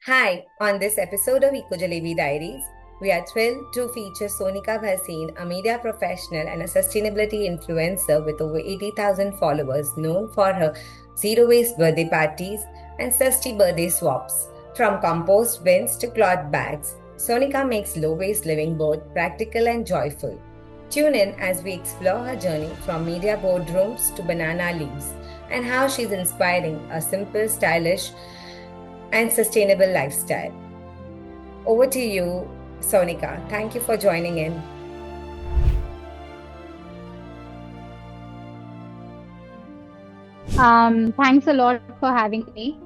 Hi, on this episode of EcoJalebi Diaries, we are thrilled to feature Sonika Bhasin, a media professional and a sustainability influencer with over 80,000 followers, known for her zero waste birthday parties and Susty birthday swaps. From compost bins to cloth bags, Sonika makes low waste living both practical and joyful. Tune in as we explore her journey from media boardrooms to banana leaves and how she's inspiring a simple, stylish, and sustainable lifestyle. Over to you, Sonika. Thank you for joining in. Thanks a lot for having me.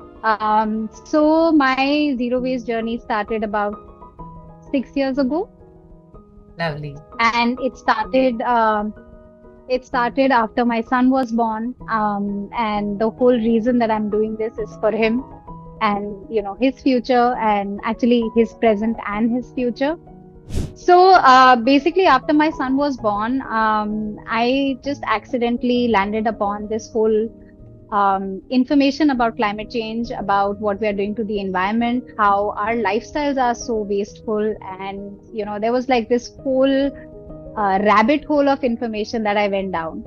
So my zero waste journey started about 6 years ago, Lovely. and it started after my son was born. And the whole reason that I'm doing this is for him and his future, and actually his present and his future. So basically, after my son was born, I just accidentally landed upon this whole information about climate change, about what we are doing to the environment, how our lifestyles are so wasteful. And, there was like this whole rabbit hole of information that I went down.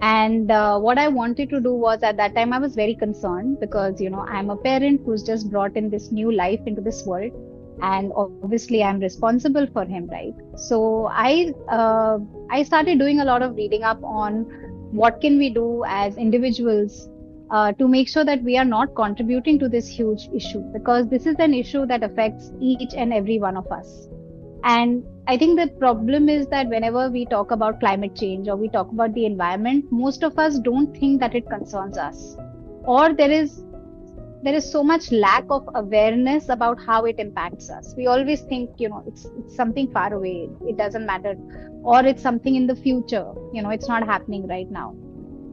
And what I wanted to do was, at that time, I was very concerned because, I'm a parent who's just brought in this new life into this world. And obviously, I'm responsible for him, right? So I started doing a lot of reading up on what can we do as individuals to make sure that we are not contributing to this huge issue, because this is an issue that affects each and every one of us. And I think the problem is that whenever we talk about climate change or we talk about the environment, most of us don't think that it concerns us, or there is so much lack of awareness about how it impacts us. We always think, it's something far away, it doesn't matter, or it's something in the future, it's not happening right now.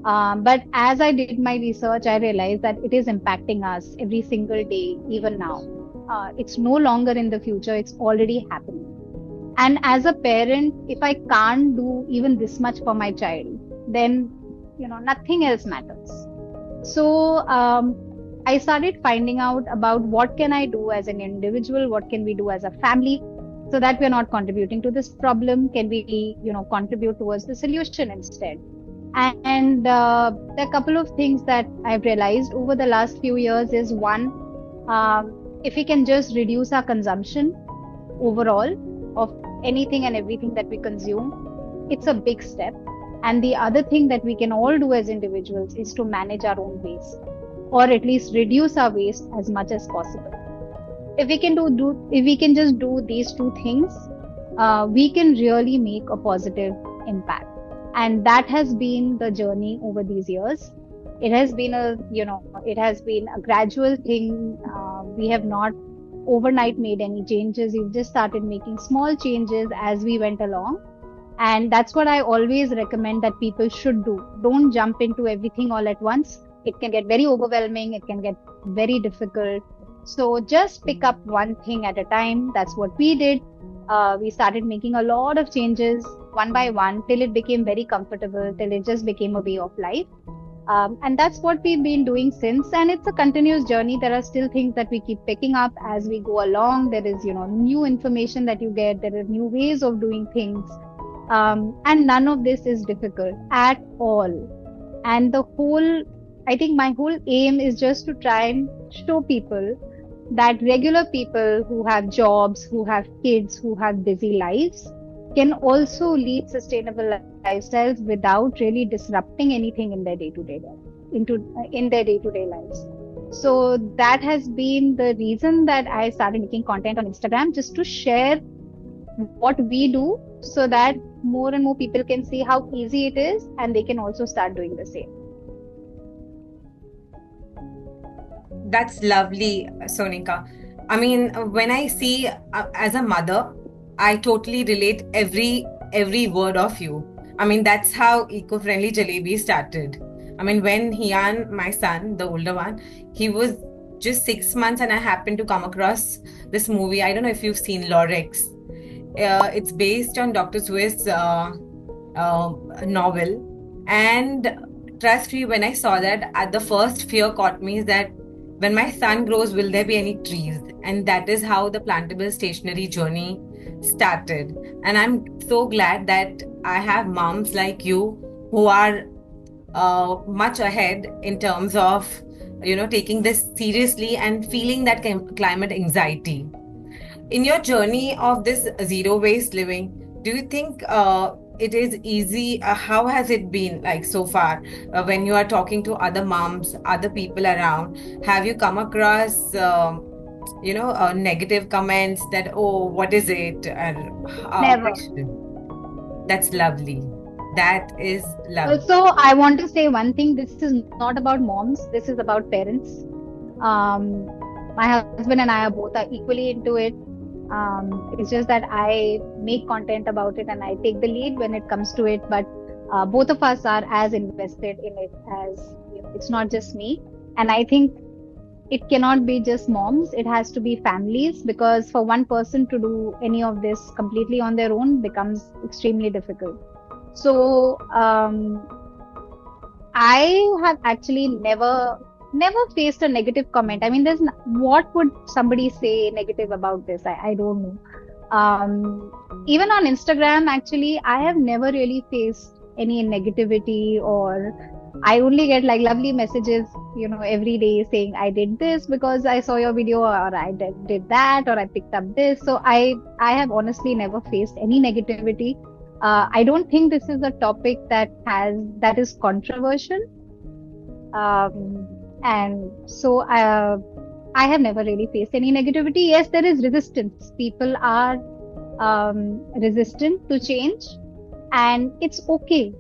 But as I did my research, I realized that it is impacting us every single day, even now. It's no longer in the future, it's already happening. And as a parent, if I can't do even this much for my child, then, nothing else matters. So I started finding out about what can I do as an individual, what can we do as a family, so that we're not contributing to this problem. Can we, contribute towards the solution instead? And there are a couple of things that I've realized over the last few years is one, if we can just reduce our consumption overall of anything and everything that we consume, it's a big step. And the other thing that we can all do as individuals is to manage our own waste, or at least reduce our waste as much as possible. If we can just do these two things, we can really make a positive impact. And that has been the journey over these years. It has been a gradual thing. We have not overnight made any changes. We've just started making small changes as we went along. And that's what I always recommend that people should do. Don't jump into everything all at once. It can get very overwhelming. It can get very difficult. So just pick up one thing at a time. That's what we did. We started making a lot of changes one by one till it became very comfortable, till it just became a way of life. And that's what we've been doing since. And it's a continuous journey. There are still things that we keep picking up as we go along. There is, new information that you get. There are new ways of doing things. And none of this is difficult at all. And I think my whole aim is just to try and show people that regular people who have jobs, who have kids, who have busy lives can also lead sustainable lifestyles without really disrupting anything in their day-to-day life, in their day-to-day lives. So that has been the reason that I started making content on Instagram, just to share what we do, so that more and more people can see how easy it is and they can also start doing the same. That's lovely, Sonika. I mean, when I see as a mother, I totally relate every word of you. I mean, that's how eco-friendly Jalebi started. I mean, when Hian, my son, the older one, he was just 6 months, and I happened to come across this movie. I don't know if you've seen Lorex. It's based on Dr. Seuss' novel. And trust me, when I saw that, at the first fear caught me is that When my son grows, will there be any trees? And that is how the plantable stationery journey started. And I'm so glad that I have moms like you who are much ahead in terms of taking this seriously and feeling that climate anxiety. In your journey of this zero waste living, do you think it is easy? How has it been like so far? When you are talking to other moms, other people around, have you come across negative comments that, oh, what is it, and Never. question? That's lovely. That is lovely. Also, I want to say one thing. This is not about moms. This is about parents. My husband and I are both are equally into it. It's just that I make content about it and I take the lead when it comes to it. But both of us are as invested in it as it's not just me. And I think it cannot be just moms. It has to be families, because for one person to do any of this completely on their own becomes extremely difficult. So I have actually never faced a negative comment. I mean, what would somebody say negative about this? I don't know. Even on Instagram, actually, I have never really faced any negativity, or I only get like lovely messages, every day saying I did this because I saw your video, or I did that, or I picked up this. So I have honestly never faced any negativity. I don't think this is a topic that is controversial. And so I have never really faced any negativity. Yes, there is resistance. People are resistant to change, and it's okay.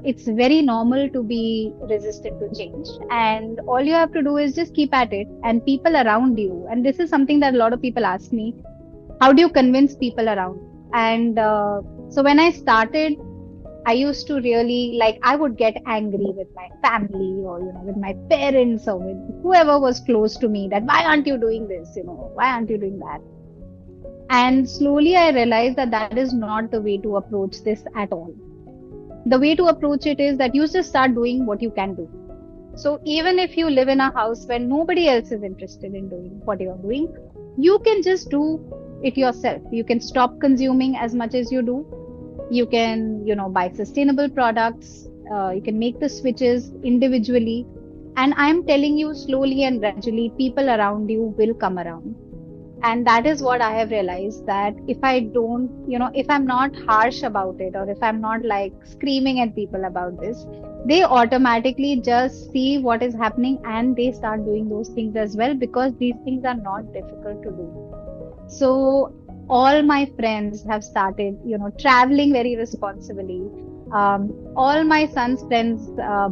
It's very normal to be resistant to change. And all you have to do is just keep at it. And people around you, and this is something that a lot of people ask me, how do you convince people around? And so when I started, I used to really I would get angry with my family, or, with my parents, or with whoever was close to me, that why aren't you doing this? Why aren't you doing that? And slowly I realized that that is not the way to approach this at all. The way to approach it is that you just start doing what you can do. So even if you live in a house where nobody else is interested in doing what you're doing, you can just do it yourself. You can stop consuming as much as you do. You can, buy sustainable products. You can make the switches individually. And I'm telling you, slowly and gradually, people around you will come around. And that is what I have realized, that if I don't, if I'm not harsh about it, or if I'm not screaming at people about this, they automatically just see what is happening and they start doing those things as well, because these things are not difficult to do. So all my friends have started, traveling very responsibly. All my son's friends'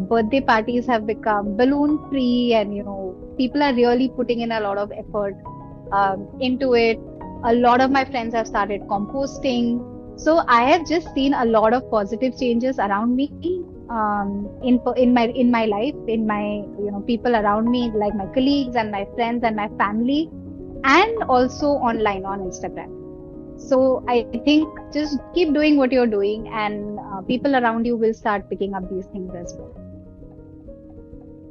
birthday parties have become balloon free, and people are really putting in a lot of effort into it. A lot of my friends have started composting. So I have just seen a lot of positive changes around me, in my life, in my people around me, like my colleagues and my friends and my family, and also online on Instagram. So I think just keep doing what you're doing, and people around you will start picking up these things as well.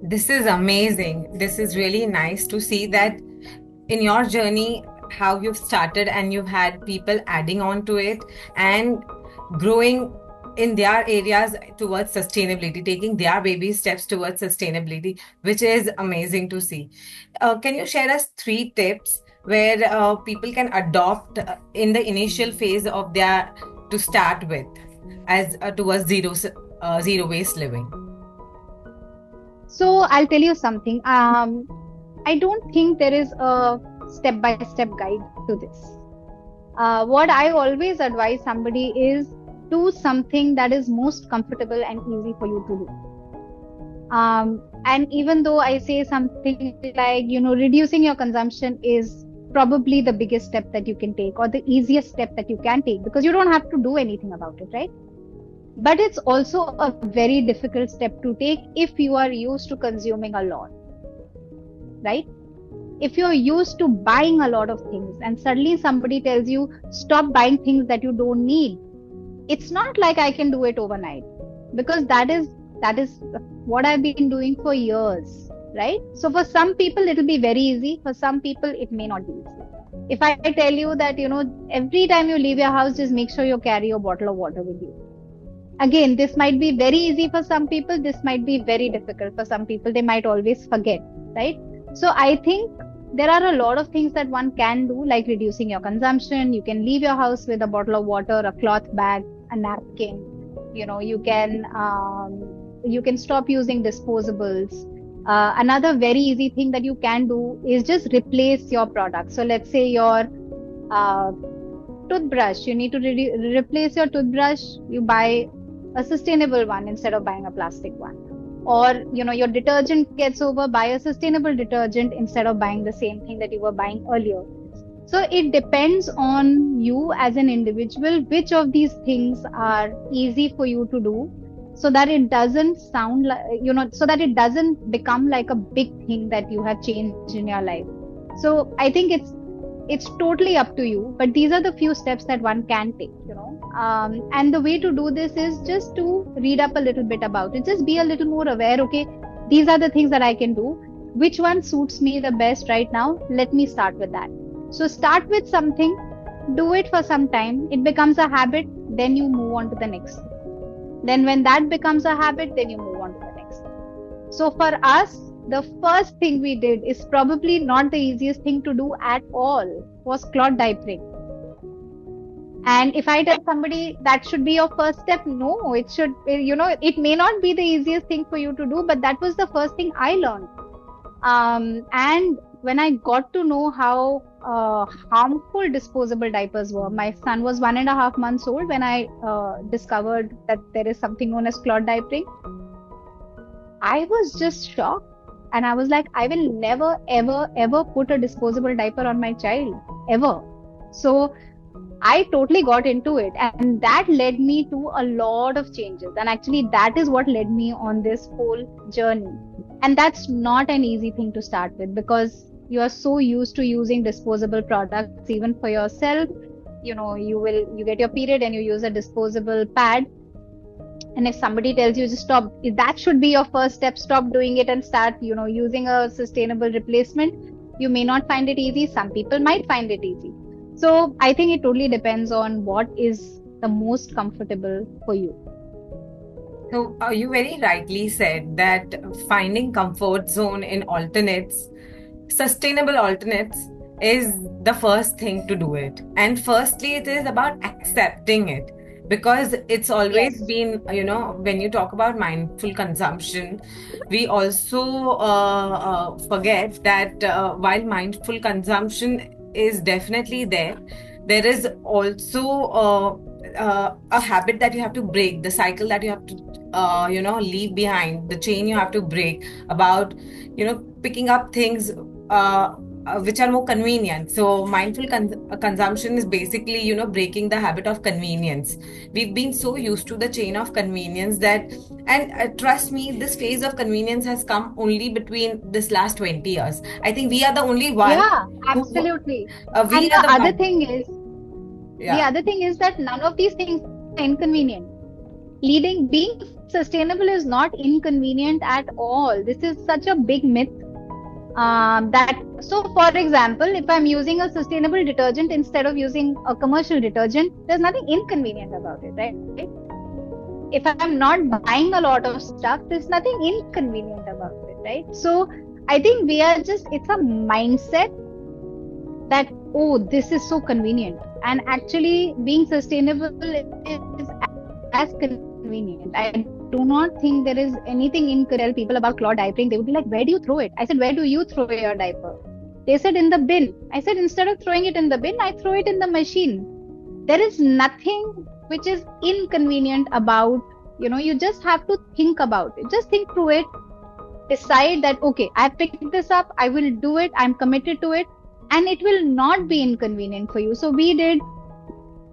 This is amazing. This is really nice to see that in your journey, how you've started and you've had people adding on to it and growing in their areas towards sustainability, taking their baby steps towards sustainability, which is amazing to see. Can you share us 3 tips where people can adopt in the initial phase of their to start with, as towards zero waste living? So I'll tell you something. I don't think there is a step-by-step guide to this. What I always advise somebody is, do something that is most comfortable and easy for you to do. And even though I say something like, reducing your consumption is probably the biggest step that you can take, or the easiest step that you can take, because you don't have to do anything about it, right? But it's also a very difficult step to take if you are used to consuming a lot, right? If you're used to buying a lot of things and suddenly somebody tells you stop buying things that you don't need, it's not like I can do it overnight, because that is what I've been doing for years. right? So for some people, it'll be very easy. For some people, it may not be easy. If I tell you that, every time you leave your house, just make sure you carry your bottle of water with you. Again, this might be very easy for some people. This might be very difficult for some people. They might always forget, right? So I think there are a lot of things that one can do, like reducing your consumption. You can leave your house with a bottle of water, a cloth bag, a napkin. You can stop using disposables. Another very easy thing that you can do is just replace your product. So let's say your uh, toothbrush, you need to replace your toothbrush. You buy a sustainable one instead of buying a plastic one. Or your detergent gets over, buy a sustainable detergent instead of buying the same thing that you were buying earlier. So it depends on you as an individual, which of these things are easy for you to do, so that it doesn't sound like, so that it doesn't become like a big thing that you have changed in your life. So I think it's totally up to you, but these are the few steps that one can take, and the way to do this is just to read up a little bit about it. Just be a little more aware. Okay, these are the things that I can do. Which one suits me the best right now? Let me start with that. So start with something, do it for some time. It becomes a habit, then you move on to the next. Then when that becomes a habit, then you move on to the next. So for us, the first thing we did is probably not the easiest thing to do at all, was cloth diapering. And if I tell somebody that should be your first step, no, it should, it may not be the easiest thing for you to do, but that was the first thing I learned. And when I got to know how harmful disposable diapers were, my son was 1.5 months old when I discovered that there is something known as cloth diapering. I was just shocked. And I was like, I will never, ever, ever put a disposable diaper on my child, ever. So I totally got into it. And that led me to a lot of changes. And actually, that is what led me on this whole journey. And that's not an easy thing to start with, because you are so used to using disposable products, even for yourself. You get your period and you use a disposable pad. And if somebody tells you to stop, that should be your first step. Stop doing it and start, using a sustainable replacement. You may not find it easy. Some people might find it easy. So I think it totally depends on what is the most comfortable for you. So you very rightly said that finding comfort zone in alternates, sustainable alternates, is the first thing to do it. And firstly, it is about accepting it. Because it's always been, when you talk about mindful consumption, we also forget that while mindful consumption is definitely there, there is also a habit that you have to break, the cycle that you have to, leave behind, the chain you have to break about, picking up things which are more convenient. So mindful consumption is basically, breaking the habit of convenience. We've been so used to the chain of convenience that, and trust me, this phase of convenience has come only between this last 20 years. I think we are the only one. Yeah, who, absolutely. we And are the the other one. thing is, Yeah. the other thing is that none of these things are inconvenient. Being sustainable is not inconvenient at all. This is such a big myth. So for example, if I'm using a sustainable detergent instead of using a commercial detergent, there's nothing inconvenient about it, right? If I'm not buying a lot of stuff, there's nothing inconvenient about it, right? So I think it's a mindset that, oh, this is so convenient. And actually being sustainable is as convenient. I do not think there is anything incorrect. People about cloth diapering, they would be like, where do you throw it? I said, where do you throw your diaper? They said, in the bin. I said, instead of throwing it in the bin, I throw it in the machine. There is nothing which is inconvenient about, you just have to think about it. Just think through it. Decide that, okay, I picked this up, I will do it, I'm committed to it, and it will not be inconvenient for you. So we did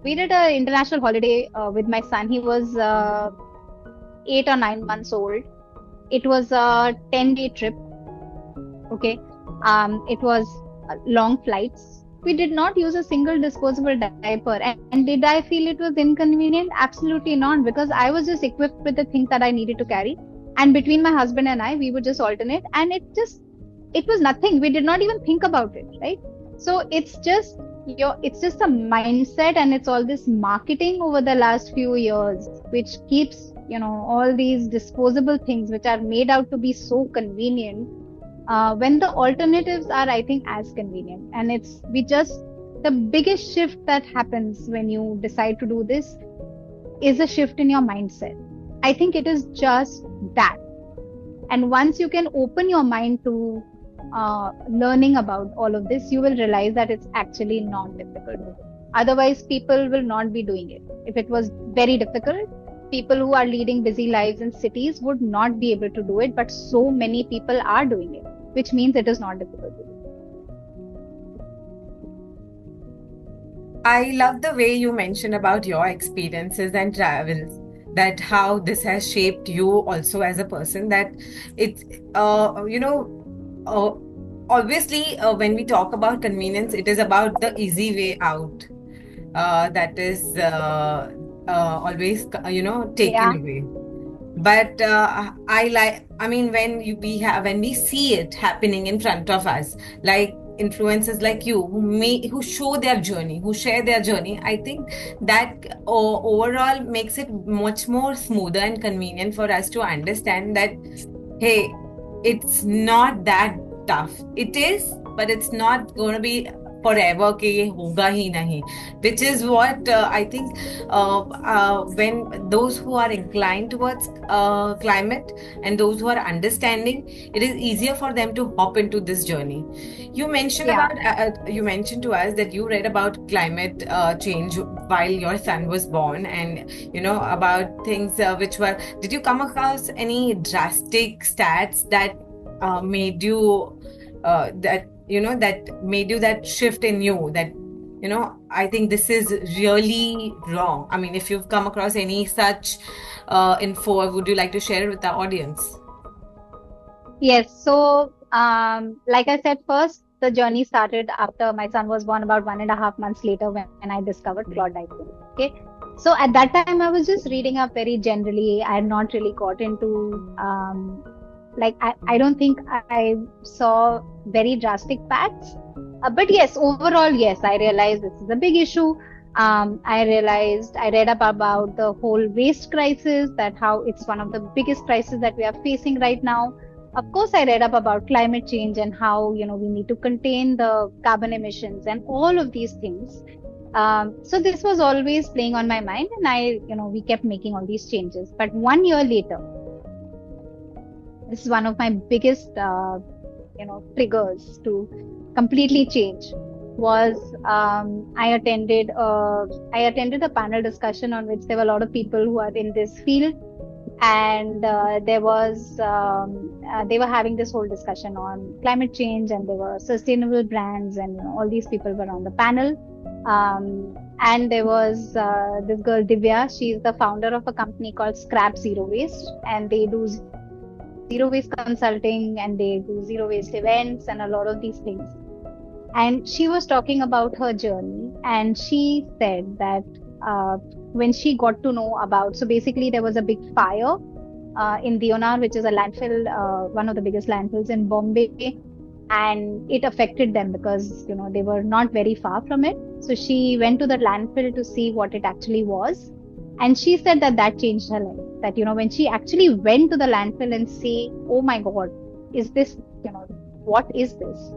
an international holiday with my son. He was 8 or 9 months old. It was a 10-day trip. Okay. It was long flights. We did not use a single disposable diaper. And did I feel it was inconvenient? Absolutely not, because I was just equipped with the things that I needed to carry. And between my husband and I, we would just alternate, and it was nothing. We did not even think about it, right? So it's just a mindset, and it's all this marketing over the last few years, which keeps, all these disposable things which are made out to be so convenient, when the alternatives are, I think, as convenient. And the biggest shift that happens when you decide to do this is a shift in your mindset. I think it is just that. And once you can open your mind to learning about all of this, you will realize that it's actually not difficult. Otherwise, people will not be doing it. If it was very difficult, people who are leading busy lives in cities would not be able to do it. But so many people are doing it, which means it is not difficult to do. I love the way you mentioned about your experiences and travels, that how this has shaped you also as a person. That it's, uh, obviously, when we talk about convenience, it is about the easy way out. That is always, taken Yeah. away. But I mean, when we see it happening in front of us, like influencers like you who show their journey, who share their journey, I think that overall makes it much more smoother and convenient for us to understand that, hey, it's not that tough. It is, but it's not going to be forever कि ये होगा ही नहीं, which is what I think when those who are inclined towards climate and those who are understanding, it is easier for them to hop into this journey. Yeah. You mentioned to us that you read about climate change while your son was born, and about things which were. Did you come across any drastic stats that made you that made you that shift in you, that I think this is really wrong? I mean, if you've come across any such info, would you like to share it with the audience? Yes. So, like I said, first, the journey started after my son was born, about 1.5 months later, when I discovered Klondike. Okay. So at that time, I was just reading up very generally. I had not really got into, I don't think I saw very drastic facts. But yes, overall, yes, I realized this is a big issue. I read up about the whole waste crisis, that how it's one of the biggest crises that we are facing right now. Of course, I read up about climate change and how, we need to contain the carbon emissions and all of these things. So this was always playing on my mind, and we kept making all these changes. But 1 year later, this is one of my biggest, triggers to completely change. Was I attended a panel discussion on which there were a lot of people who are in this field, and they were having this whole discussion on climate change, and there were sustainable brands, and all these people were on the panel. And there was this girl Divya. She's the founder of a company called Scrap Zero Waste, and they do zero waste consulting, and they do zero waste events and a lot of these things. And she was talking about her journey, and she said that when she got to know about, so basically there was a big fire in Deonar, which is a landfill, one of the biggest landfills in Bombay, and it affected them because they were not very far from it. So she went to the landfill to see what it actually was, and she said that changed her life. That when she actually went to the landfill and say, "Oh my God, is this what is this?"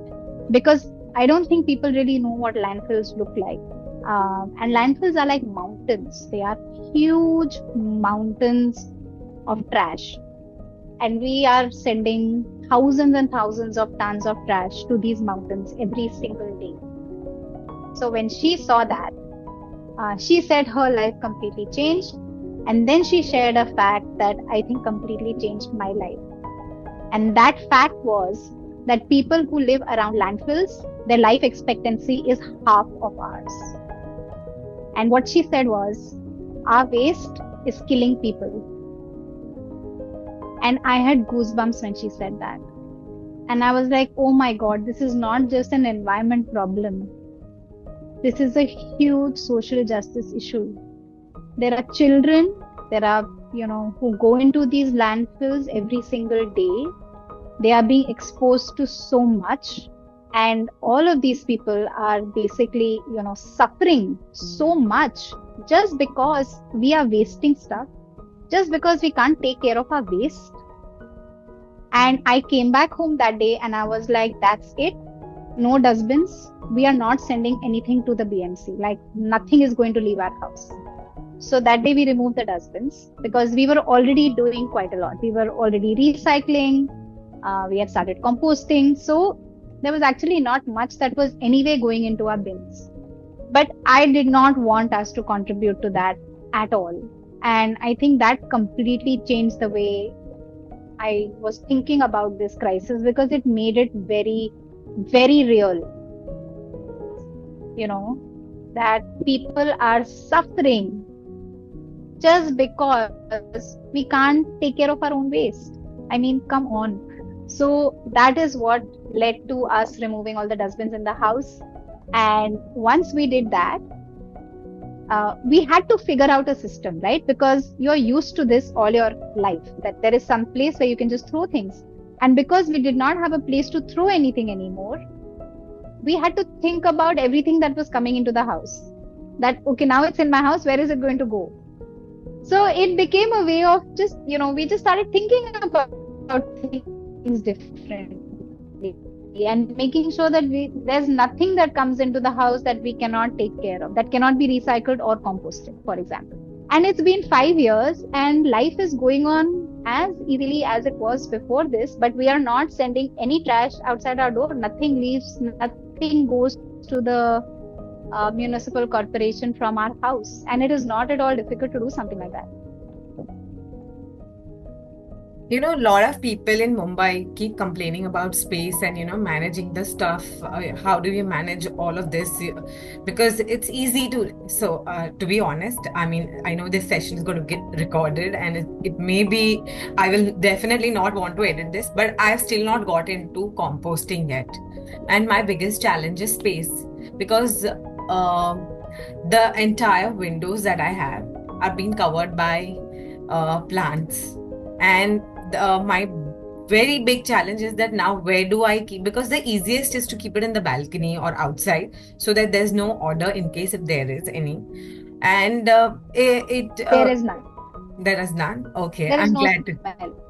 Because I don't think people really know what landfills look like. And landfills are like mountains. They are huge mountains of trash. And we are sending thousands and thousands of tons of trash to these mountains every single day. So when she saw that, she said her life completely changed. And then she shared a fact that I think completely changed my life. And that fact was that people who live around landfills, their life expectancy is half of ours. And what she said was, our waste is killing people. And I had goosebumps when she said that. And I was like, oh my God, this is not just an environment problem. This is a huge social justice issue. There are children, there are who go into these landfills every single day, they are being exposed to so much. And all of these people are basically, suffering so much just because we are wasting stuff, just because we can't take care of our waste. And I came back home that day and I was like, that's it. No dustbins. We are not sending anything to the BMC. Like nothing is going to leave our house. So that day we removed the dustbins because we were already doing quite a lot. We were already recycling. We had started composting. So there was actually not much that was anyway going into our bins. But I did not want us to contribute to that at all. And I think that completely changed the way I was thinking about this crisis, because it made it very, very real. That people are suffering just because we can't take care of our own waste. I mean, come on. So that is what led to us removing all the dustbins in the house. And once we did that, we had to figure out a system, right? Because you're used to this all your life, that there is some place where you can just throw things. And because we did not have a place to throw anything anymore, we had to think about everything that was coming into the house. That, okay, now it's in my house, where is it going to go? So it became a way of just, we just started thinking about things differently and making sure that there's nothing that comes into the house that we cannot take care of, that cannot be recycled or composted, for example. And it's been 5 years and life is going on as easily as it was before this, but we are not sending any trash outside our door. Nothing leaves, nothing goes to the municipal corporation from our house. And it is not at all difficult to do something like that. A lot of people in Mumbai keep complaining about space and, managing the stuff. How do you manage all of this? Because it's easy to. So, to be honest, I mean, I know this session is going to get recorded and it may be, I will definitely not want to edit this, but I've still not got into composting yet. And my biggest challenge is space, because the entire windows that I have are being covered by plants. And my very big challenge is that now where do I keep, because the easiest is to keep it in the balcony or outside so that there's no odor in case if there is any. And there is none. There is none. Okay, there is I'm no glad to. Smell.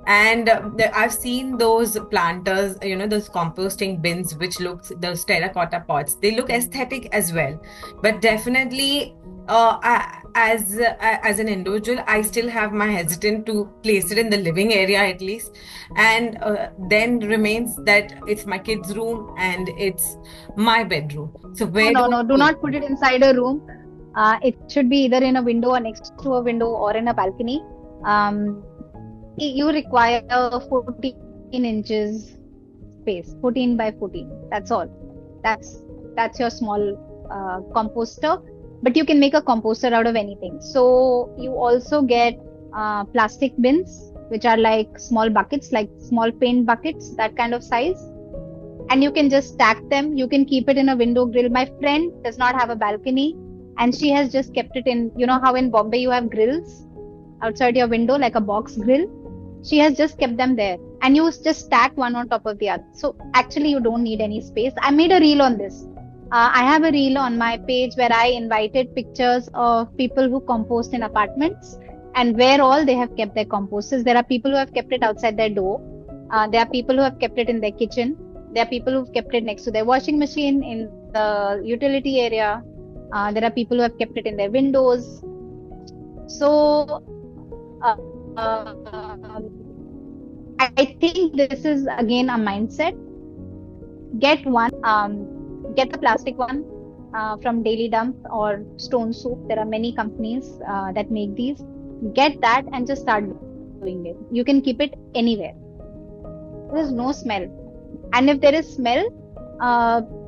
And I've seen those planters, those composting bins, which looks, those terracotta pots, they look aesthetic as well. But definitely, as an individual, I still have my hesitant to place it in the living area at least. And then remains that it's my kids' room and it's my bedroom. So where do not put it inside a room. It should be either in a window or next to a window or in a balcony. You require 14 inches space, 14 by 14. That's all. That's your small composter. But you can make a composter out of anything. So you also get plastic bins, which are like small buckets, like small paint buckets, that kind of size. And you can just stack them. You can keep it in a window grill. My friend does not have a balcony and she has just kept it in, how in Bombay you have grills outside your window, like a box grill. She has just kept them there and you just stack one on top of the other. So actually you don't need any space. I made a reel on this. I have a reel on my page where I invited pictures of people who compost in apartments and where all they have kept their composters. There are people who have kept it outside their door. There are people who have kept it in their kitchen. There are people who've kept it next to their washing machine in the utility area. There are people who have kept it in their windows. So I think this is again a mindset. Get the plastic one from Daily Dump or Stone Soup. There are many companies that make these. Get that and just start doing it. You can keep it anywhere. There is no smell. And if there is smell,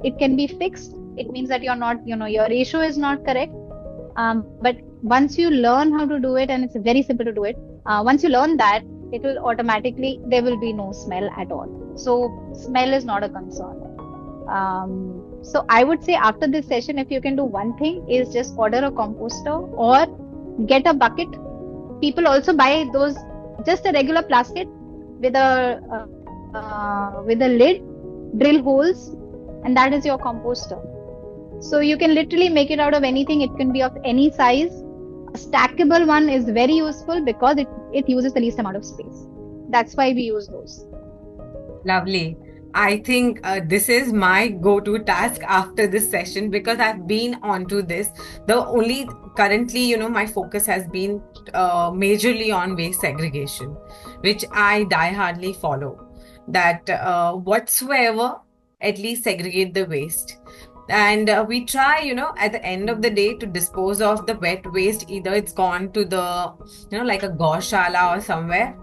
it can be fixed. It means that you're not, your ratio is not correct. But once you learn how to do it, and it's very simple to do it, once you learn that, it will automatically, there will be no smell at all. So smell is not a concern. So I would say after this session, if you can do one thing, is just order a composter or get a bucket people also buy those, just a regular plastic with a lid, drill holes, and that is your composter. So you can literally make it out of anything. It can be of any size. A stackable one is very useful because it uses the least amount of space. That's why we use those. Lovely. I think this is my go-to task after this session because I've been onto this. The only currently, my focus has been majorly on waste segregation, which I die-hardly follow. That whatsoever, at least segregate the waste. And we try, at the end of the day to dispose of the wet waste. Either it's gone to the, like a goshala or somewhere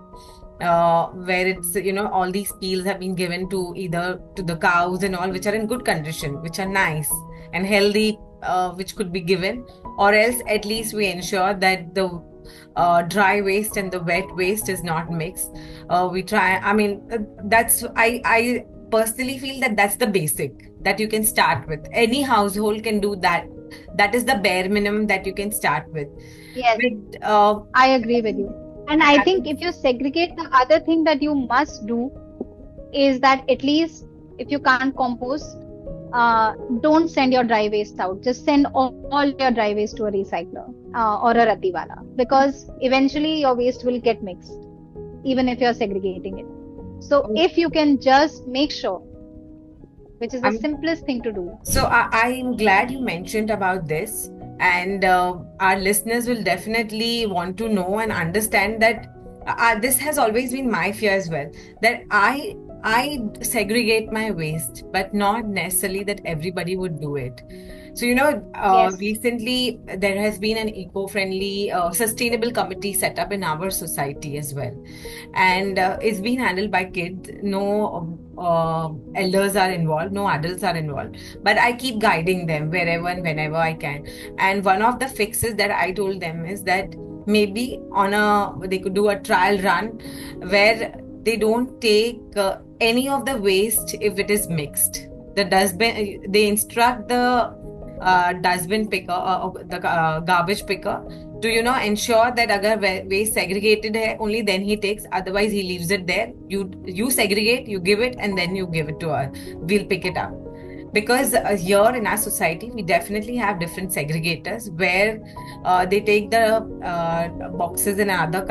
where it's all these peels have been given to either to the cows and all, which are in good condition, which are nice and healthy, which could be given, or else at least we ensure that the dry waste and the wet waste is not mixed. We try, that's I personally feel that that's the basic that you can start with. Any household can do that. That is the bare minimum that you can start with. Yes, I agree with you. And I think if you segregate, the other thing that you must do is that at least if you can't compost, don't send your dry waste out. Just send all your dry waste to a recycler or a rattiwala, because eventually your waste will get mixed, even if you're segregating it. So if you can just make sure, which is the simplest thing to do. So I'm glad you mentioned about this. And our listeners will definitely want to know and understand that this has always been my fear as well, that I segregate my waste, but not necessarily that everybody would do it. So, Yes. recently there has been an eco-friendly, sustainable committee set up in our society as well. And it's been handled by kids. No elders are involved, no adults are involved. But I keep guiding them wherever and whenever I can. And one of the fixes that I told them is that maybe they could do a trial run where they don't take any of the waste if it is mixed. The dustbin, they instruct the dustbin picker, the garbage picker, to ensure that agar waste segregated hai, only then he takes, otherwise he leaves it there. You segregate, you give it, and then you give it to us. We'll pick it up. Because here in our society we definitely have different segregators where they take the boxes in another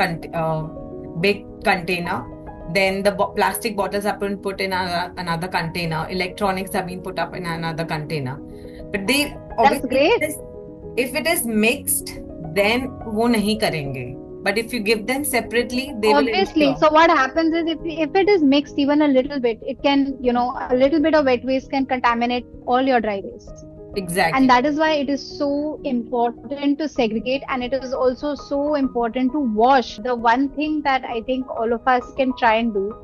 big container. Then the plastic bottles are been put in another container. Electronics have been put up in another container. But they That's great. If it is mixed, then वो नहीं करेंगे. But if you give them separately, they Obviously. will ensure. So what happens is if it is mixed even a little bit, it can, a little bit of wet waste can contaminate all your dry waste. Exactly. And that is why it is so important to segregate, and it is also so important to wash. The one thing that I think all of us can try and do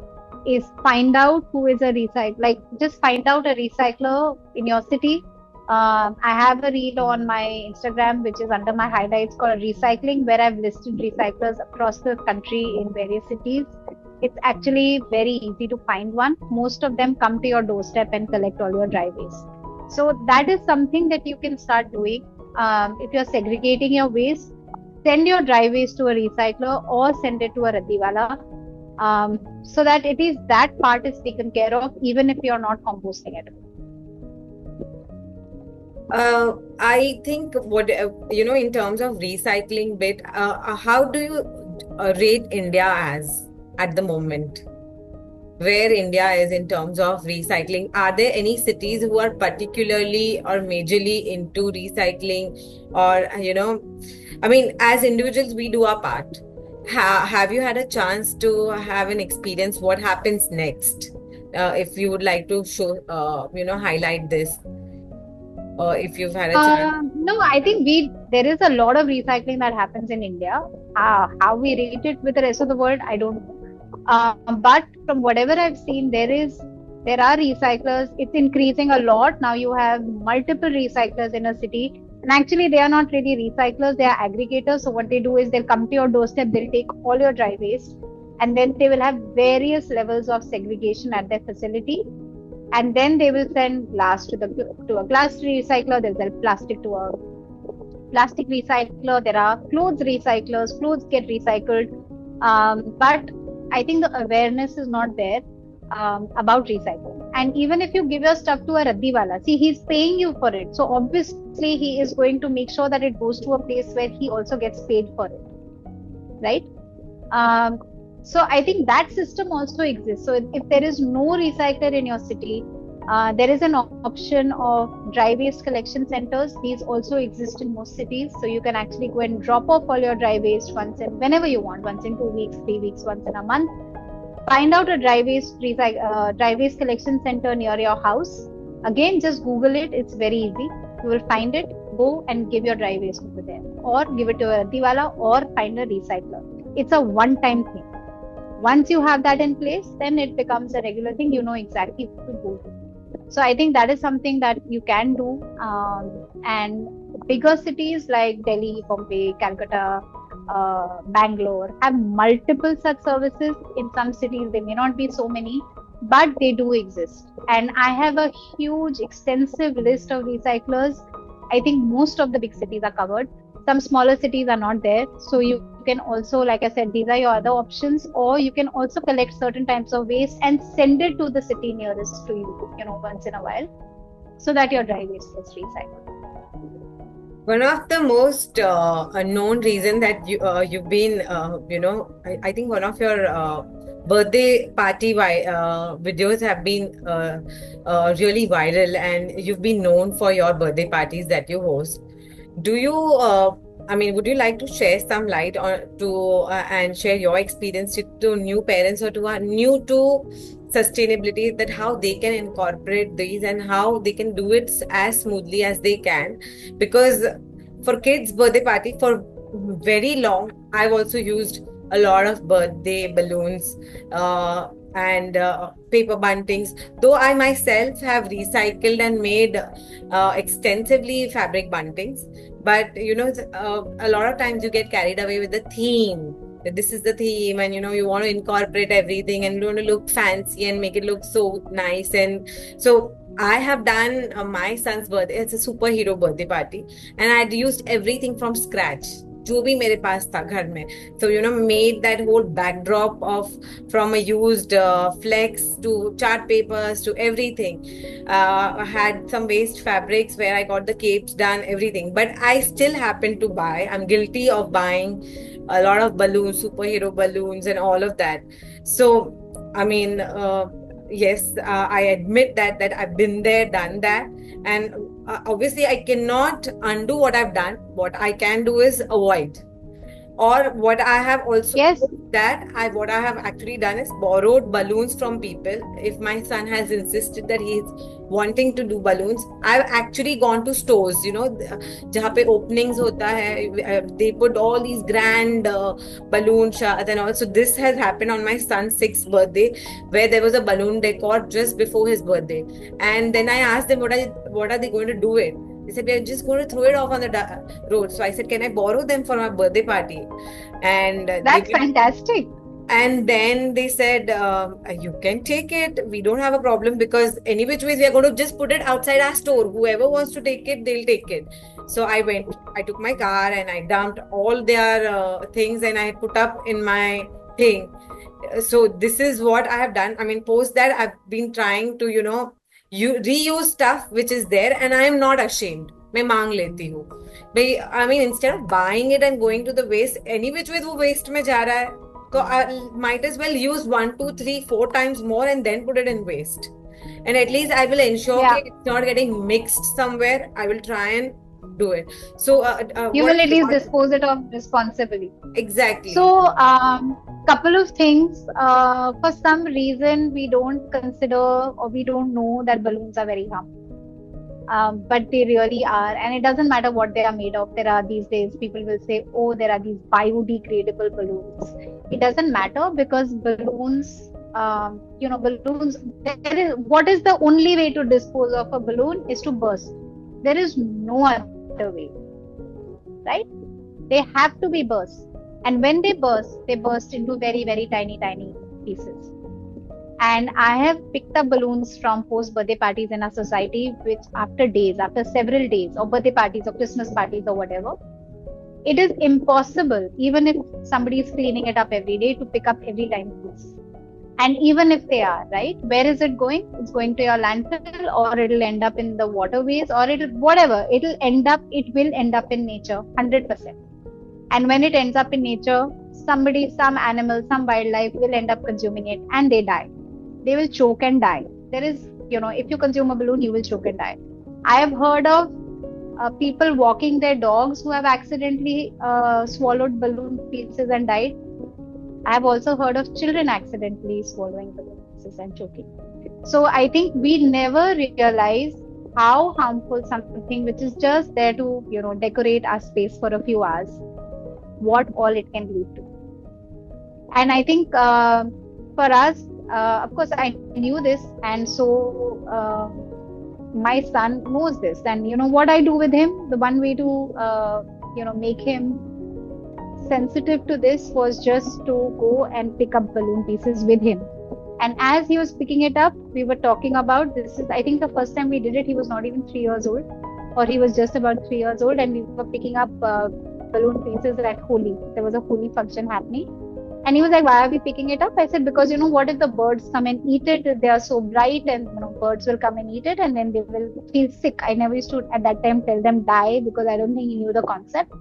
is find out who is a recycler. Like, just find out a recycler in your city. I have a reel on my Instagram which is under my highlights called Recycling, where I've listed recyclers across the country in various cities. It's actually very easy to find one. Most of them come to your doorstep and collect all your dry waste. So that is something that you can start doing. If you're segregating your waste, send your dry waste to a recycler or send it to a rattiwala, so that that part is taken care of, even if you're not composting it. I think what in terms of recycling bit, how do you rate India as at the moment? Where India is in terms of recycling? Are there any cities who are particularly or majorly into recycling? Or as individuals, we do our part. Have you had a chance to have an experience? What happens next? If you would like to show, highlight this. If you've had a chance. No, I think there is a lot of recycling that happens in India. How we rate it with the rest of the world, I don't know. But from whatever I've seen, there are recyclers. It's increasing a lot. Now you have multiple recyclers in a city. And actually, they are not really recyclers, they are aggregators. So what they do is they'll come to your doorstep, they'll take all your dry waste, and then they will have various levels of segregation at their facility. And then they will send glass to a glass recycler, they'll sell plastic to a plastic recycler, there are clothes recyclers, clothes get recycled. But I think the awareness is not there about recycling. And even if you give your stuff to a raddiwala, see, he's paying you for it. So obviously, he is going to make sure that it goes to a place where he also gets paid for it, right? Um, so I think that system also exists. So if there is no recycler in your city, there is an option of dry waste collection centers. These also exist in most cities. So you can actually go and drop off all your dry waste once in whenever you want, once in 2 weeks, 3 weeks, once in a month. Find out a dry waste collection center near your house. Again, just Google it. It's very easy. You will find it. Go and give your dry waste over there, or give it to a raddiwala, or find a recycler. It's a one-time thing. Once you have that in place, then it becomes a regular thing. You know exactly who to go to. So I think that is something that you can do. And bigger cities like Delhi, Bombay, Calcutta, Bangalore have multiple such services. In some cities, they may not be so many, but they do exist. And I have a huge, extensive list of recyclers. I think most of the big cities are covered. Some smaller cities are not there. So you can also, like I said, these are your other options, or you can also collect certain types of waste and send it to the city nearest to you, once in a while, so that your dry waste gets recycled. One of the most unknown reason that you've been, I think one of your birthday party videos have been really viral, and you've been known for your birthday parties that you host. Do you, would you like to share some light on to and share your experience to new parents or to are new to sustainability, that how they can incorporate these and how they can do it as smoothly as they can? Because for kids' birthday party, for very long, I've also used a lot of birthday balloons and paper buntings, though I myself have recycled and made extensively fabric buntings. But a lot of times you get carried away with the theme, that this is the theme, and you want to incorporate everything and you want to look fancy and make it look so nice. And so I have done my son's birthday, it's a superhero birthday party, and I had used everything from scratch, जो भी मेरे पास था घर में. So made that whole backdrop of from a used flex to chart papers to everything. I had some waste fabrics where I got the capes done, everything. But I still happen to buy. I'm guilty of buying a lot of balloons, superhero balloons, and all of that. So yes, I admit that I've been there, done that, and obviously I cannot undo what I've done. What I can do is avoid. Or what I have also what I have actually done is borrowed balloons from people. If my son has insisted that he's wanting to do balloons, I've actually gone to stores, जहाँ पे openings होता है, they put all these grand balloon shots and also this has happened on my son's 6th birthday, where there was a balloon decor just before his birthday, and then I asked them what are they going to do it. They said, we're just going to throw it off on the road. So I said, can I borrow them for my birthday party? And that's fantastic. And then they said, you can take it. We don't have a problem, because any which ways we are going to just put it outside our store. Whoever wants to take it, they'll take it. So I took my car and I dumped all their things and I put up in my thing. So this is what I have done. Post that I've been trying to, you reuse stuff which is there, and I am not ashamed. मैं मांग लेती हूँ भाई. Instead of buying it and going to the waste, any which way वो waste में जा रहा है, so I might as well use 1, 2, 3, 4 times more and then put it in waste. And at least I will ensure that it's not getting mixed somewhere. I will try and do it. So you will at least dispose it of responsibly. Exactly. So couple of things. For some reason, we don't consider or we don't know that balloons are very harmful. But they really are, and it doesn't matter what they are made of. There are these days people will say, oh, there are these biodegradable balloons. It doesn't matter, because balloons, balloons, what is the only way to dispose of a balloon is to burst. There is no other way, right? They have to be burst. And when they burst into very, very tiny, tiny pieces. And I have picked up balloons from post birthday parties in our society, which after days, after several days of birthday parties or Christmas parties or whatever, it is impossible, even if somebody is cleaning it up every day, to pick up every tiny piece. And even if they are, right, where is it going? It's going to your landfill, or it'll end up in the waterways, or it'll whatever. It will end up in nature, 100%. And when it ends up in nature, somebody, some animal, some wildlife will end up consuming it, and they die. They will choke and die. There is, if you consume a balloon, you will choke and die. I have heard of people walking their dogs who have accidentally swallowed balloon pieces and died. I have also heard of children accidentally swallowing balloon pieces and choking. So I think we never realize how harmful something which is just there to, decorate our space for a few hours, what all it can lead to. And I think for us, of course, I knew this, and so my son knows this. And what I do with him, the one way to make him sensitive to this was just to go and pick up balloon pieces with him. And as he was picking it up, we were talking about this. Is, I think, the first time we did it, he was not even 3 years old, or he was just about 3 years old, and we were picking up balloon pieces at Holi. There was a Holi function happening. And he was like, why are we picking it up? I said, because what if the birds come and eat it? They are so bright, and birds will come and eat it, and then they will feel sick. I never used to at that time tell them die, because I don't think he knew the concept.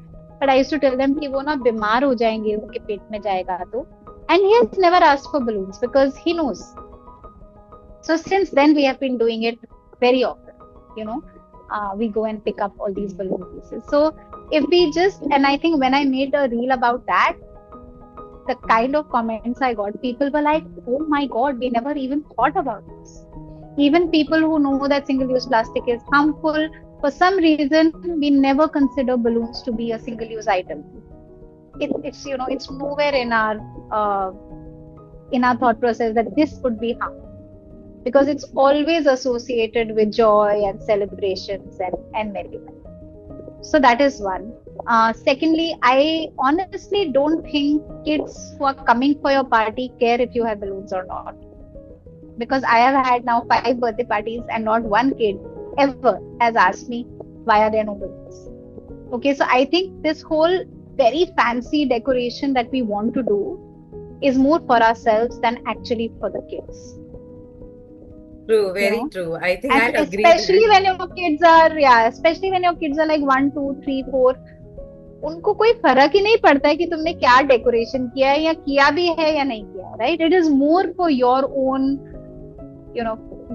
But I used to tell them कि वो ना बीमार हो जाएंगे, उनके पेट में जाएगा तो. And he has never asked for balloons because he knows. So since then we have been doing it very often. We go and pick up all these balloon pieces. So if we just, and I think when I made a reel about that, the kind of comments I got, people were like, oh my God, we never even thought about this. Even people who know that single-use plastic is harmful, for some reason, we never consider balloons to be a single-use item. It's nowhere in our thought process that this could be harmful, because it's always associated with joy and celebrations and merriment. So that is one. Secondly, I honestly don't think kids who are coming for your party care if you have balloons or not. Because I have had now 5 birthday parties, and not one kid ever has asked me, why are there no balloons? Okay, so I think this whole very fancy decoration that we want to do is more for ourselves than actually for the kids. True, very true. I think and I agree. Especially when your kids are like 1, 2, 3, 4. उनको कोई फर्क ही नहीं पड़ता है कि तुमने क्या decoration किया है या किया भी है या नहीं किया, right? It is more for your own,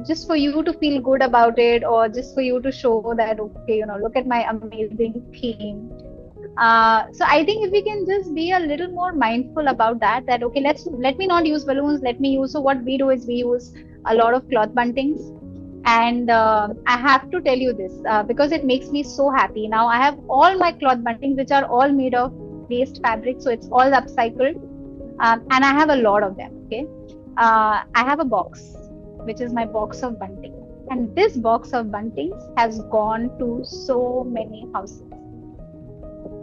just for you to feel good about it, or just for you to show that, okay, look at my amazing theme. So I think if we can just be a little more mindful about that, okay, let me not use balloons, so what we do is we use a lot of cloth buntings. And I have to tell you this because it makes me so happy. Now I have all my cloth buntings, which are all made of waste fabric, so it's all upcycled, and I have a lot of them. Okay, I have a box, which is my box of bunting, and this box of buntings has gone to so many houses.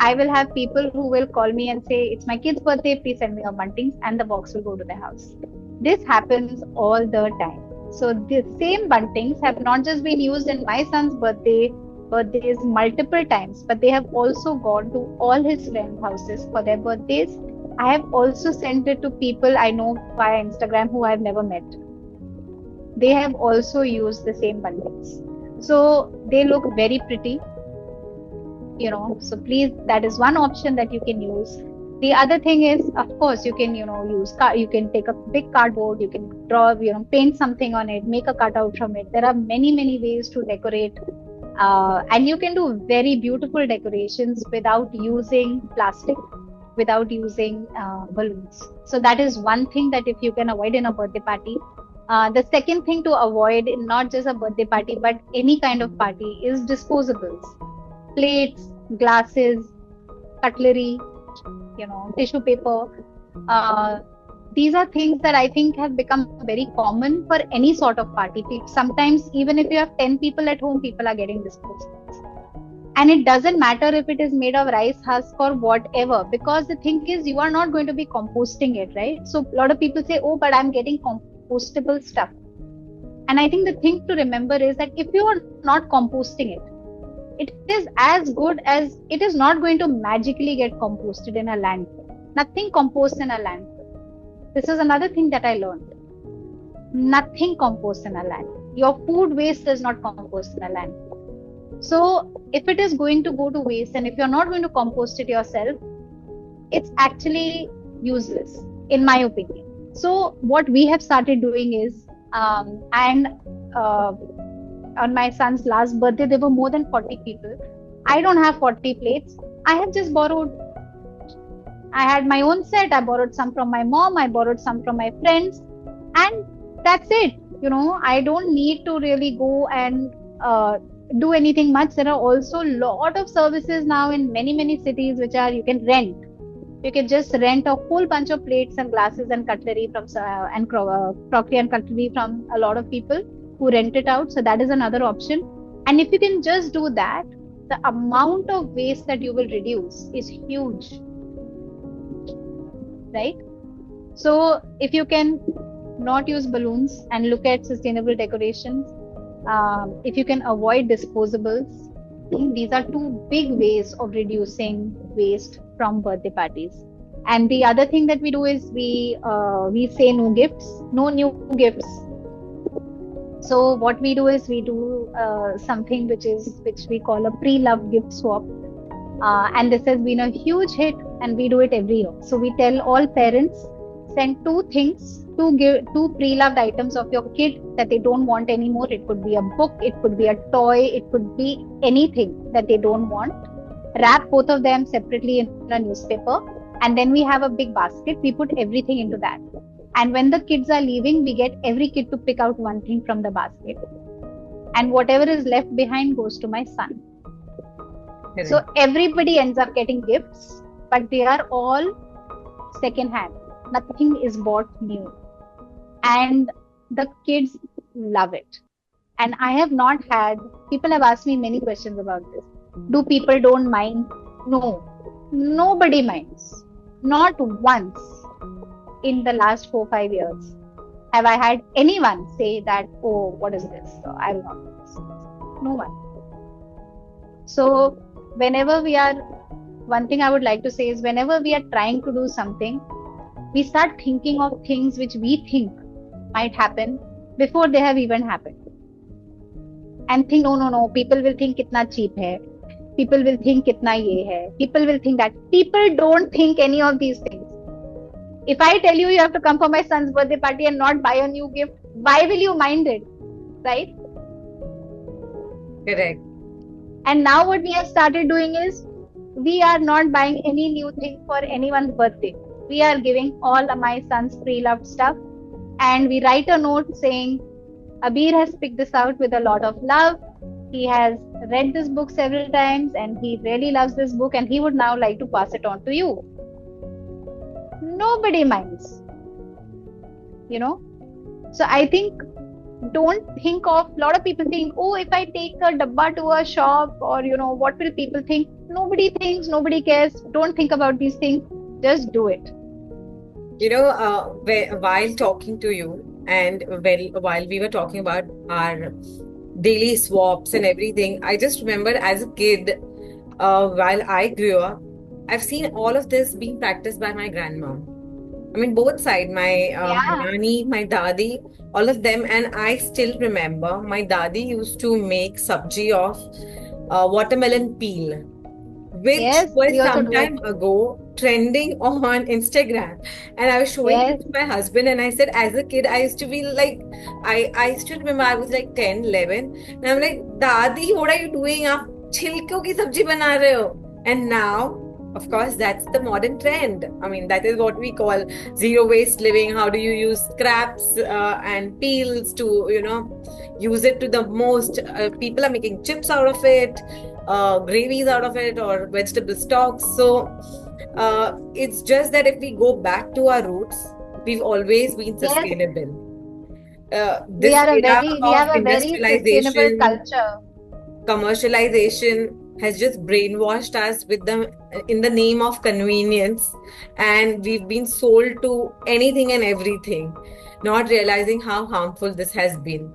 I will have people who will call me and say, it's my kid's birthday, please send me your buntings, and the box will go to their house. This happens all the time. So the same buntings have not just been used in my son's birthdays multiple times, but they have also gone to all his friends' houses for their birthdays. I have also sent it to people I know via Instagram who I have never met. They have also used the same buntings. So they look very pretty. So please, that is one option that you can use. The other thing is, of course, you can, you can take a big cardboard, you can draw, paint something on it, make a cutout from it. There are many, many ways to decorate. And you can do very beautiful decorations without using plastic, without using balloons. So that is one thing that if you can avoid in a birthday party. The second thing to avoid in not just a birthday party, but any kind of party, is disposables. Plates, glasses, cutlery, tissue paper. These are things that I think have become very common for any sort of party. Sometimes even if you have 10 people at home, people are getting disposables. And it doesn't matter if it is made of rice husk or whatever, because the thing is, you are not going to be composting it, right? So a lot of people say, oh, but I'm getting compostable stuff. And I think the thing to remember is that if you are not composting it, it is as good as it is not going to magically get composted in a landfill. Nothing composts in a landfill. This is another thing that I learned. Nothing composts in a landfill. Your food waste does not compost in a landfill. So if it is going to go to waste and if you're not going to compost it yourself, it's actually useless, in my opinion. So what we have started doing is, and on my son's last birthday, there were more than 40 people. I don't have 40 plates. I have just borrowed. I had my own set. I borrowed some from my mom. I borrowed some from my friends. And that's it. I don't need to really go and do anything much. There are also a lot of services now in many, many cities which are, you can rent. You can just rent a whole bunch of plates and glasses and cutlery from crockery and cutlery from a lot of people who rent it out. So that is another option. And if you can just do that, the amount of waste that you will reduce is huge, right? So if you can not use balloons and look at sustainable decorations, if you can avoid disposables, these are two big ways of reducing waste from birthday parties. And the other thing that we do is we say no gifts, no new gifts. So what we do is we do something which we call a pre-loved gift swap, and this has been a huge hit, and we do it every year. So we tell all parents, send two pre-loved items of your kid that they don't want anymore. It could be a book, it could be a toy, it could be anything that they don't want. Wrap both of them separately in a newspaper, and then we have a big basket. We put everything into that. And when the kids are leaving, we get every kid to pick out one thing from the basket. And whatever is left behind goes to my son. Correct. So everybody ends up getting gifts, but they are all second hand. Nothing is bought new. And the kids love it. And I have not had, people have asked me many questions about this. Do people don't mind? No, nobody minds. Not once in the last 4-5 years have I had anyone say that, oh, what is this? So I will not do this. No one. So whenever one thing I would like to say is, whenever we are trying to do something, we start thinking of things which we think might happen before they have even happened. And think, no, people will think kitna cheap hai. People will think kitna ye hai. People will think that. People don't think any of these things. If I tell you have to come for my son's birthday party and not buy a new gift, why will you mind it? Right? Correct. And now what we have started doing is, we are not buying any new thing for anyone's birthday. We are giving all of my son's pre-loved stuff, and we write a note saying, Abir has picked this out with a lot of love. He has read this book several times and he really loves this book, and he would now like to pass it on to you. Nobody minds. So I think, don't think of, a lot of people think, oh, if I take a dabba to a shop, or what will people think? Nobody thinks, nobody cares. Don't think about these things. Just do it. While talking to you, and while we were talking about our daily swaps and everything, I just remember as a kid, while I grew up, I've seen all of this being practiced by my grandma. I mean, both sides, my nani, my dadi, all of them. And I still remember my dadi used to make sabji of watermelon peel, which was some time ago trending on Instagram. And I was showing it to my husband, and I said, as a kid, I used to be like, I still remember I was like 10, 11. And I'm like, Dadi, what are you doing? Aap chilko ki sabji bana rahe ho. And now, of course, that's the modern trend. I mean, that is what we call zero waste living. How do you use scraps and peels to, use it to the most? People are making chips out of it, gravies out of it, or vegetable stocks. So it's just that if we go back to our roots, we've always been sustainable. We have a very sustainable culture. Commercialization has just brainwashed us in the name of convenience, and we've been sold to anything and everything. not realizing how harmful this has been.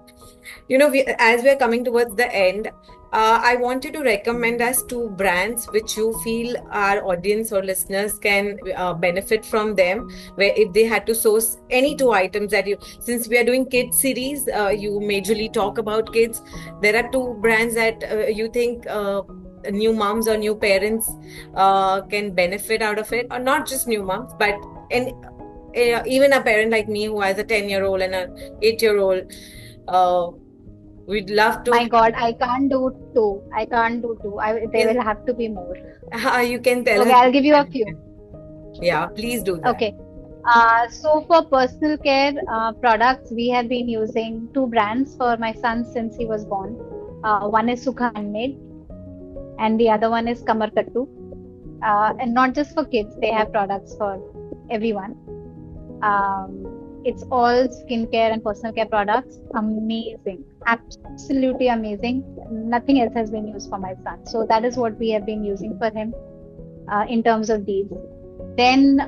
As we're coming towards the end, I want you to recommend us two brands which you feel our audience or listeners can benefit from them. Where if they had to source any two items that since we are doing kids series, you majorly talk about kids. There are two brands that you think new moms or new parents can benefit out of it, or not just new moms, but and even a parent like me who has a 10-year-old and an 8-year-old. We'd love to. My God, I can't do two. I can't do two. There Can, will have to be more. you can tell Okay, us. I'll give you a few. Yeah, please do that. Okay. So for personal care products, we have been using two brands for my son since he was born. One is Sukha Handmade, and the other one is Kamarkattu. And not just for kids, they have products for everyone. It's all skincare and personal care products. Amazing, absolutely amazing. Nothing else has been used for my son. So that is what we have been using for him in terms of these. Then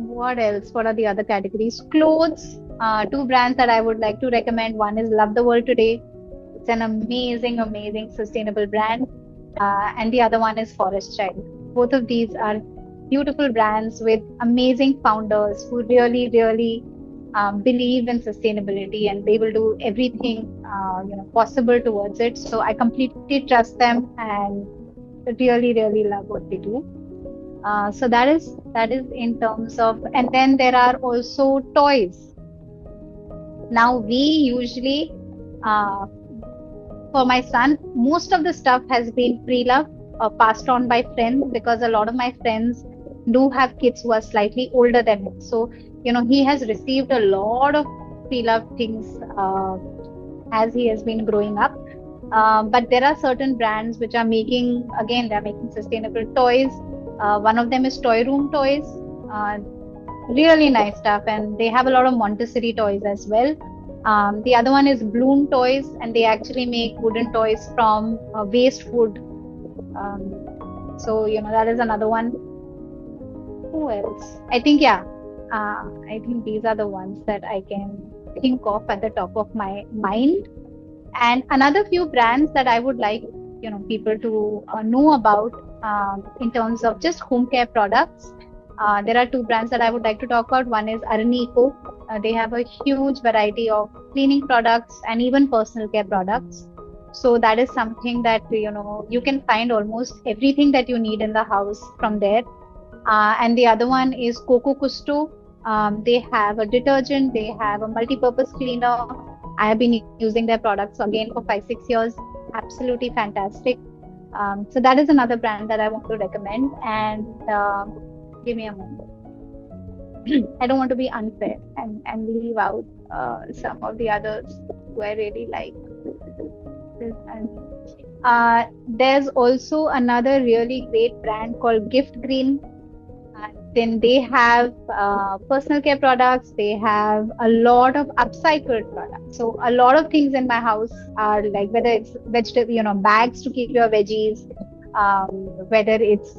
what else? What are the other categories? Clothes. Two brands that I would like to recommend. One is Love the World Today. It's an amazing, amazing sustainable brand. And the other one is Forest Child. Both of these are beautiful brands with amazing founders who really, really believe in sustainability, and they will do everything possible towards it. So I completely trust them and really, really love what they do. So that is in terms of, and then there are also toys. Now we usually, for my son, most of the stuff has been pre-loved or passed on by friends, because a lot of my friends do have kids who are slightly older than him. So, he has received a lot of pre-loved things as he has been growing up. But there are certain brands which are making, again, they're making sustainable toys. One of them is Toy Room Toys. Really nice stuff. And they have a lot of Montessori toys as well. The other one is Bloom Toys, and they actually make wooden toys from waste wood. So, that is another one. Who else? I think, I think these are the ones that I can think of at the top of my mind. And another few brands that I would like, people to know about in terms of just home care products. There are two brands that I would like to talk about. One is Aranico. They have a huge variety of cleaning products and even personal care products. So that is something that, you can find almost everything that you need in the house from there. And the other one is Coco Custo. They have a detergent, they have a multi-purpose cleaner. I have been using their products again for 5-6 years. Absolutely fantastic. So that is another brand that I want to recommend. And give me a moment. I don't want to be unfair and leave out some of the others who I really like. There's also another really great brand called Gift Green. Then they have personal care products. They have a lot of upcycled products. So a lot of things in my house are like, whether it's vegetable, bags to keep your veggies, whether it's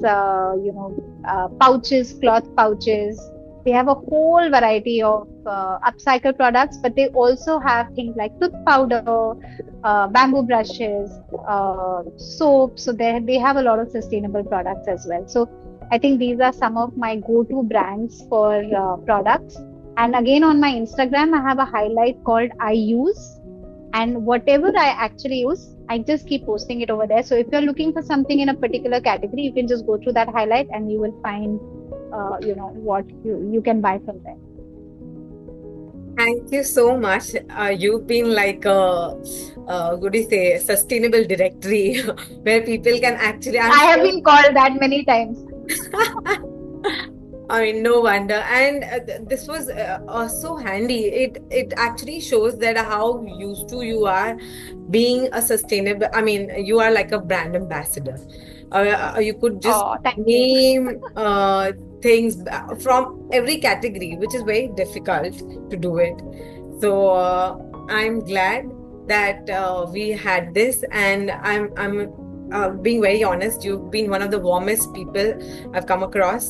pouches, cloth pouches. They have a whole variety of upcycled products, but they also have things like tooth powder, bamboo brushes, soap. So they have a lot of sustainable products as well. So I think these are some of my go-to brands for products. And again, on my Instagram, I have a highlight called I Use. And whatever I actually use, I just keep posting it over there. So if you're looking for something in a particular category, you can just go through that highlight and you will find, what you can buy from there. Thank you so much. You've been like what do you say, sustainable directory where people can actually. I have been called that many times. I mean, no wonder. And this was so handy. It actually shows that how used to you are being a sustainable. I mean, you are like a brand ambassador. You could just name things from every category, which is very difficult to do it. So I'm glad that we had this, and I'm being very honest, you've been one of the warmest people I've come across.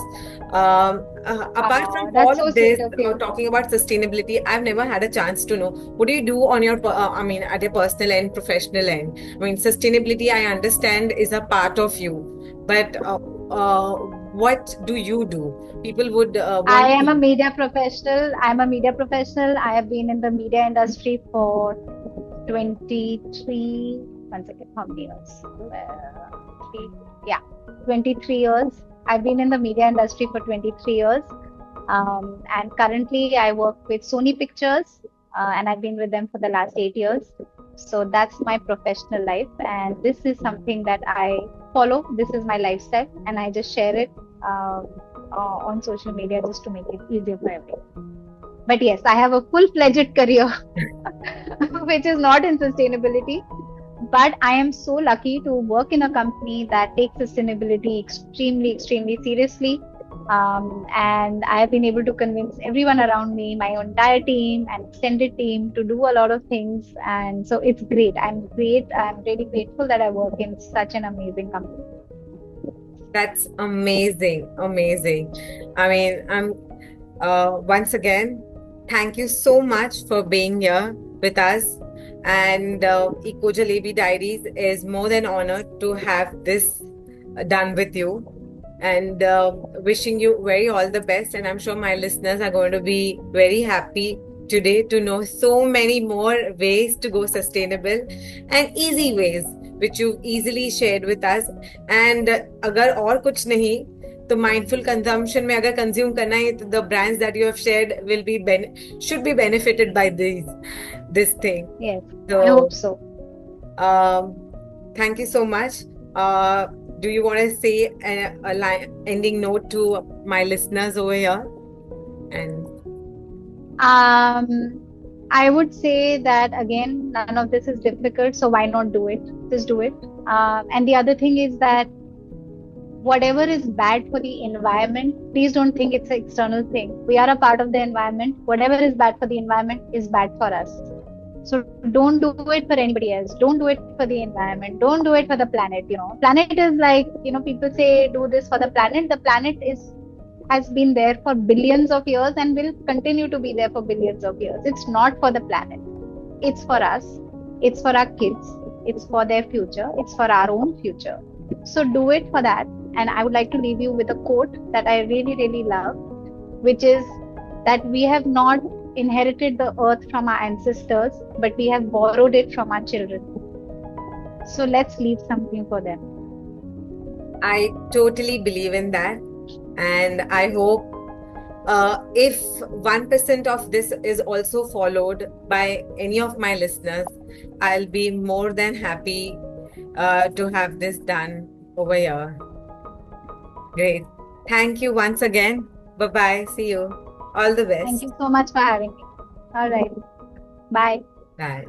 Apart from That's all so of sweet this, of you. talking about sustainability, I've never had a chance to know what do you do on your, I mean, at your personal and professional end. I mean, sustainability, I understand, is a part of you, but what do you do? People would I want am a to. media professional. I'm a media professional. I have been in the media industry for 23, one second, how many years? Three, yeah, 23 years. I've been in the media industry for 23 years. And currently I work with Sony Pictures, and I've been with them for the last 8 years. So that's my professional life. And this is something that I follow. This is my lifestyle. And I just share it on social media just to make it easier for everyone. But yes, I have a full-fledged career, which is not in sustainability. But I am so lucky to work in a company that takes sustainability extremely, extremely seriously. And I have been able to convince everyone around me, my entire team and extended team, to do a lot of things. And so it's great. I'm great. I'm really grateful that I work in such an amazing company. That's amazing, amazing. I mean, I'm once again, thank you so much for being here with us. And Eco Jalebi Diaries is more than honored to have this done with you. And wishing you very all the best. And I'm sure my listeners are going to be very happy today to know so many more ways to go sustainable and easy ways which you easily shared with us. And अगर और कुछ नहीं तो mindful consumption में अगर consume करना है तो the brands that you have shared will be should be benefited by this thing. Yes, I So hope so. um, thank you so much. Do you want to say ending note to my listeners over here? And Um, I would say that again, none of this is difficult, so why not do it? Just do it. And the other thing is that whatever is bad for the environment, please don't think it's an external thing. We are a part of the environment. Whatever is bad for the environment is bad for us. So don't do it for anybody else. Don't do it for the environment. Don't do it for the planet. Planet is like, people say do this for the planet. The planet has been there for billions of years and will continue to be there for billions of years. It's not for the planet. It's for us. It's for our kids. It's for their future. It's for our own future. So do it for that. And I would like to leave you with a quote that I really, really love, which is that we have not inherited the earth from our ancestors, but we have borrowed it from our children. So let's leave something for them. I totally believe in that. And I hope if 1% of this is also followed by any of my listeners, I'll be more than happy to have this done over here. Great. Thank you once again. Bye bye. See you. All the Thank best. you so much for having me. All right. Bye. Bye.